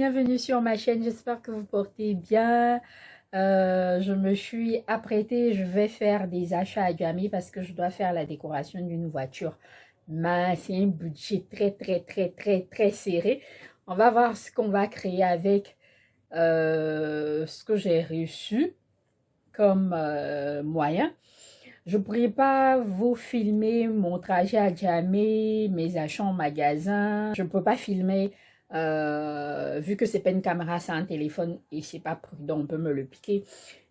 bienvenue sur ma chaîne, j'espère que vous portez bien. Je me suis apprêtée, je vais faire des achats à Jamie parce que je dois faire la décoration d'une voiture. Mais c'est un budget très serré. On va voir ce qu'on va créer avec ce que j'ai reçu comme moyen. Je ne pourrais pas vous filmer mon trajet à Jamie, mes achats en magasin. Je ne peux pas filmer, vu que c'est pas une caméra, c'est un téléphone et c'est pas prudent, on peut me le piquer.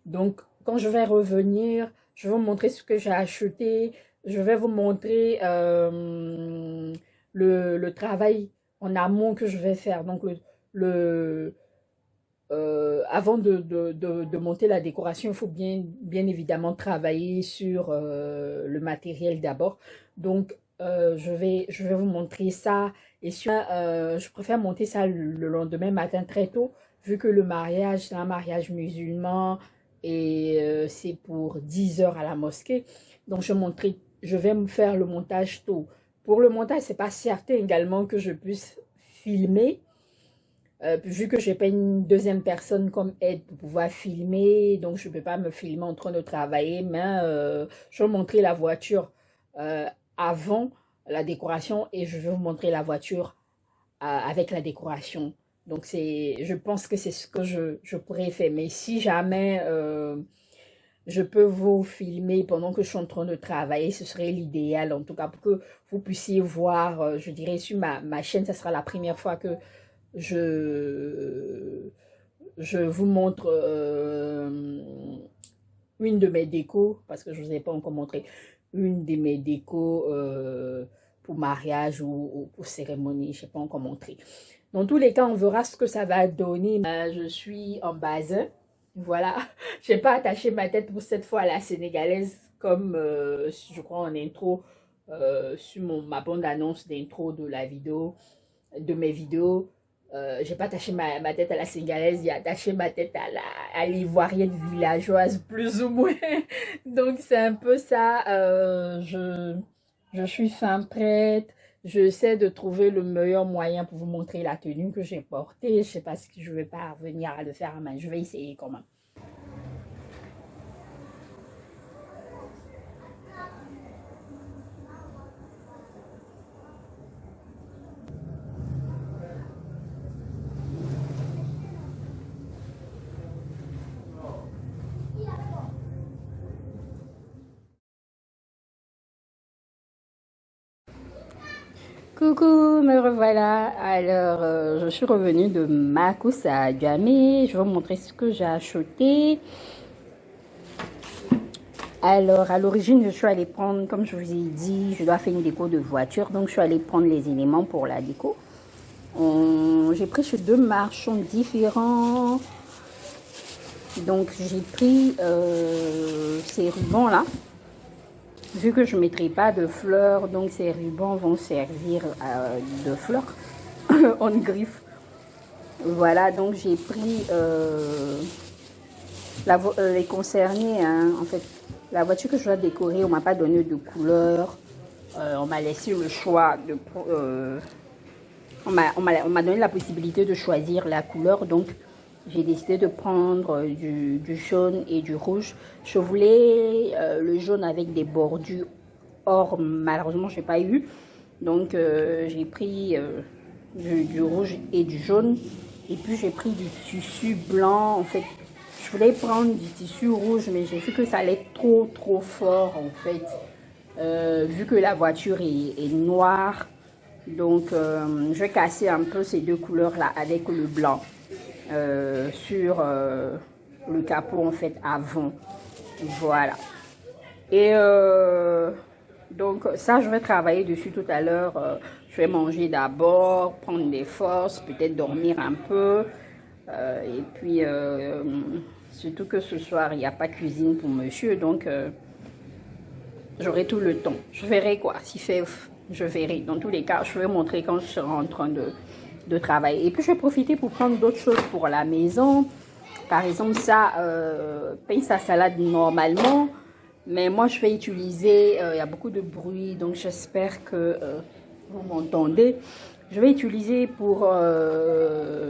Donc, quand je vais revenir, je vais vous montrer ce que j'ai acheté. Je vais vous montrer le travail en amont que je vais faire. Donc, avant de monter la décoration, il faut bien évidemment travailler sur le matériel d'abord. Donc, je vais vous montrer ça. Et je préfère monter ça le lendemain matin très tôt, vu que le mariage, c'est un mariage musulman et c'est pour 10 heures à la mosquée. Donc, je vais me faire le montage tôt. Pour le montage, c'est pas certain également que je puisse filmer. Vu que je n'ai pas une deuxième personne comme aide pour pouvoir filmer, donc je ne peux pas me filmer en train de travailler, mais je vais vous montrer la voiture avant la décoration et je vais vous montrer la voiture avec la décoration. Donc, je pense que c'est ce que je pourrais faire. Mais si jamais je peux vous filmer pendant que je suis en train de travailler, ce serait l'idéal, en tout cas, pour que vous puissiez voir, je dirais, sur ma chaîne, ça sera la première fois que je vous montre une de mes décos, parce que je ne vous ai pas encore montré une de mes décos pour mariage ou pour cérémonie, je ne sais pas encore montré. Dans tous les cas, on verra ce que ça va donner. Je suis en bazin, voilà. Je n'ai pas attaché ma tête pour cette fois à la sénégalaise, comme je crois en intro, sur ma bande-annonce d'intro de la vidéo, de mes vidéos. J'ai pas attaché ma tête à la sénégalaise, j'ai attaché ma tête à l'ivoirienne villageoise, plus ou moins. Donc, c'est un peu ça. Je suis fin prête. J'essaie de trouver le meilleur moyen pour vous montrer la tenue que j'ai portée. Je sais pas si je vais parvenir à le faire, mais je vais essayer quand même. Coucou, me revoilà. Alors, je suis revenue de ma course à Jamie. Je vais vous montrer ce que j'ai acheté. Alors, à l'origine, je suis allée prendre, comme je vous ai dit, je dois faire une déco de voiture. Donc, je suis allée prendre les éléments pour la déco. J'ai pris chez deux marchands différents. Donc, j'ai pris ces rubans-là. Vu que je ne mettrai pas de fleurs, donc ces rubans vont servir de fleurs en griffe. Voilà, donc j'ai pris les concernés, hein, en fait, la voiture que je dois décorer, on ne m'a pas donné de couleur. On m'a laissé le choix de... on m'a donné la possibilité de choisir la couleur, donc j'ai décidé de prendre du jaune et du rouge. Je voulais le jaune avec des bordures. Or, malheureusement, je n'ai pas eu. Donc, j'ai pris du rouge et du jaune. Et puis, j'ai pris du tissu blanc. En fait, je voulais prendre du tissu rouge, mais j'ai vu que ça allait trop fort, en fait. Vu que la voiture est noire. Donc, je vais casser un peu ces deux couleurs-là avec le blanc. Sur le capot en fait avant, voilà. Et donc ça je vais travailler dessus tout à l'heure. Je vais manger d'abord, prendre des forces, peut-être dormir un peu et puis surtout que ce soir il n'y a pas cuisine pour monsieur, donc j'aurai tout le temps. Je verrai quoi, si fait, je verrai. Dans tous les cas, je vais montrer quand je serai en train de travailler. Et puis, je vais profiter pour prendre d'autres choses pour la maison. Par exemple, ça, pince à salade normalement. Mais moi, je vais utiliser, il y a beaucoup de bruit, donc j'espère que vous m'entendez. je vais utiliser pour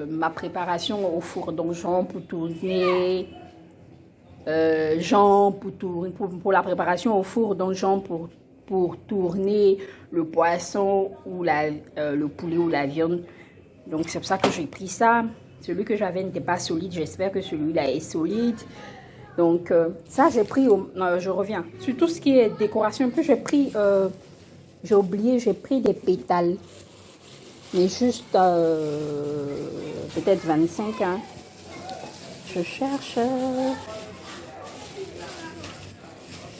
ma préparation au four donjon pour tourner, pour la préparation au four donjon pour tourner le poisson ou le poulet ou la viande. Donc c'est pour ça que j'ai pris ça. Celui que j'avais n'était pas solide, j'espère que celui-là est solide. Donc ça j'ai pris, je reviens. Sur tout ce qui est décoration, puis j'ai pris, j'ai oublié, j'ai pris des pétales. Mais juste peut-être 25, hein. Je cherche.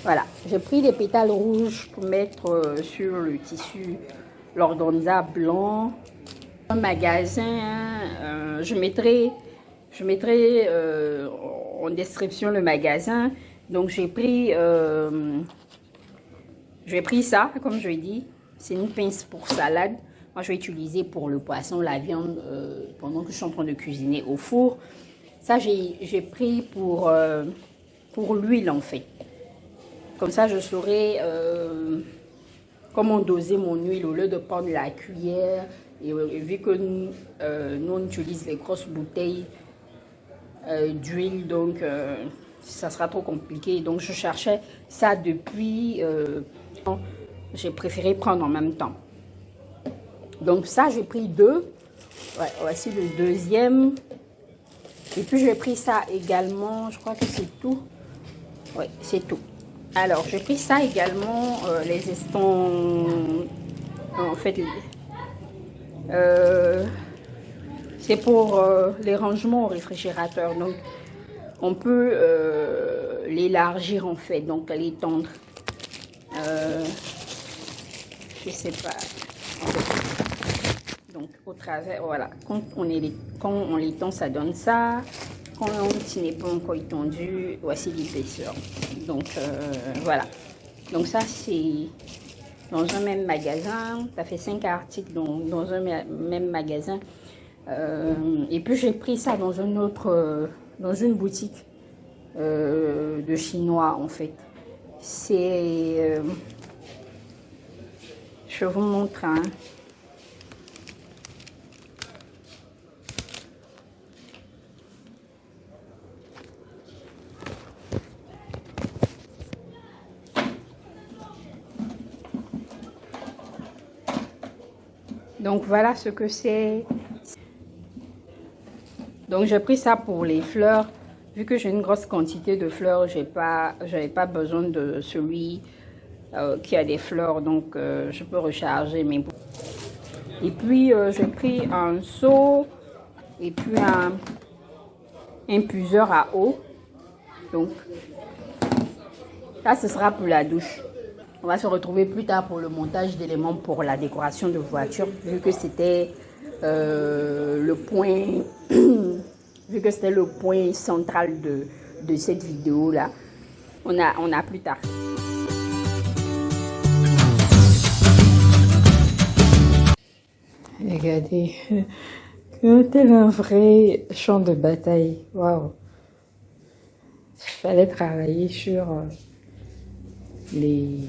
Voilà, j'ai pris des pétales rouges pour mettre sur le tissu l'organza blanc. Un magasin, je mettrai en description le magasin. Donc j'ai pris ça, comme je l'ai dit. C'est une pince pour salade. Moi, je vais utiliser pour le poisson, la viande, pendant que je suis en train de cuisiner au four. Ça, j'ai pris pour l'huile, en fait. Comme ça, je saurai comment doser mon huile au lieu de prendre la cuillère. Et vu que nous, on utilise les grosses bouteilles d'huile, donc ça sera trop compliqué. Donc, je cherchais ça depuis... j'ai préféré prendre en même temps. Donc ça, j'ai pris 2. Ouais, voici le deuxième. Et puis, j'ai pris ça également. Je crois que c'est tout. Oui, c'est tout. Alors, j'ai pris ça également. Les estampes. En fait, c'est pour les rangements au réfrigérateur. Donc, on peut l'élargir, en fait. Donc, l'étendre. Je sais pas. Donc au travers, voilà, quand on l'étend, ça donne ça. Quand il n'est pas encore étendu, voici l'épaisseur. Donc voilà. Donc ça c'est dans un même magasin. Ça fait 5 articles dans un même magasin. Et puis j'ai pris ça dans un autre, dans une boutique de chinois en fait. C'est, je vous montre. Hein. Donc voilà ce que c'est. Donc j'ai pris ça pour les fleurs. Vu que j'ai une grosse quantité de fleurs, j'avais pas besoin de celui qui a des fleurs. Donc je peux recharger mes bouts. Et puis j'ai pris un seau et puis un infuseur à eau. Donc là ce sera pour la douche. On va se retrouver plus tard pour le montage d'éléments pour la décoration de voiture, vu que c'était le point, vu que c'était le point central de cette vidéo là. On a plus tard. Regardez, tel un vrai champ de bataille. Waouh! Il fallait travailler sur les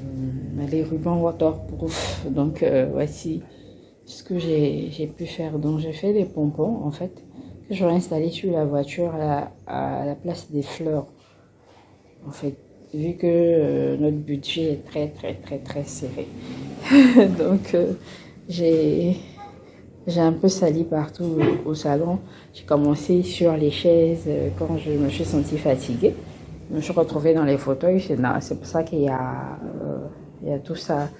rubans waterproof. Donc voici ce que j'ai pu faire. Donc j'ai fait des pompons en fait que j'aurais installé sur la voiture à la place des fleurs en fait, vu que notre budget est très serré. Donc j'ai un peu sali partout au salon. J'ai commencé sur les chaises quand je me suis sentie fatiguée. Je me suis retrouvée dans les fauteuils. C'est pour ça qu'il y a tout ça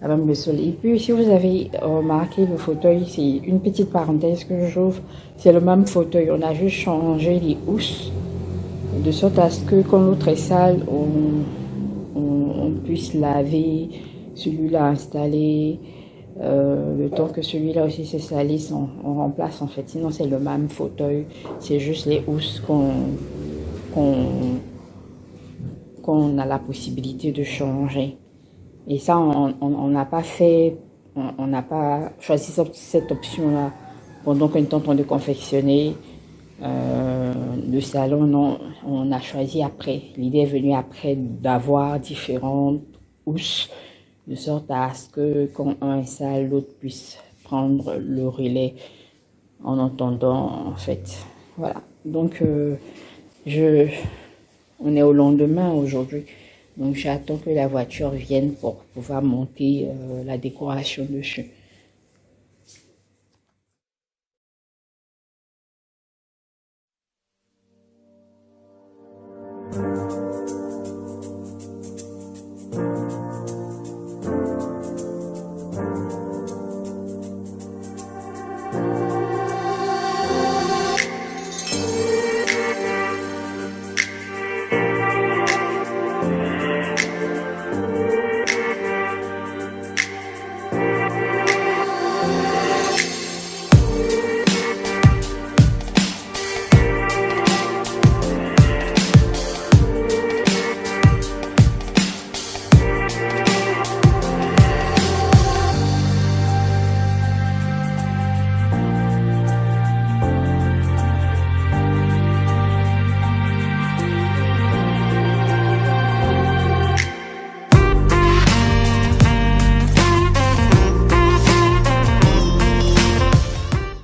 à même le sol. Et puis, si vous avez remarqué, le fauteuil, c'est une petite parenthèse que j'ouvre. C'est le même fauteuil. On a juste changé les housses de sorte à ce que quand l'autre est sale, on puisse laver celui-là installé. Le temps que celui-là aussi se salisse, on remplace en fait. Sinon, c'est le même fauteuil. C'est juste les housses qu'on a la possibilité de changer. Et ça, on n'a pas fait, on n'a pas choisi cette option-là pendant qu'on est en train de confectionner le salon. Non, on a choisi après. L'idée est venue après d'avoir différentes housses, de sorte à ce que quand un est sale, l'autre puisse prendre le relais en entendant, en fait. Voilà. Donc, on est au lendemain aujourd'hui. Donc, j'attends que la voiture vienne pour pouvoir monter la décoration dessus.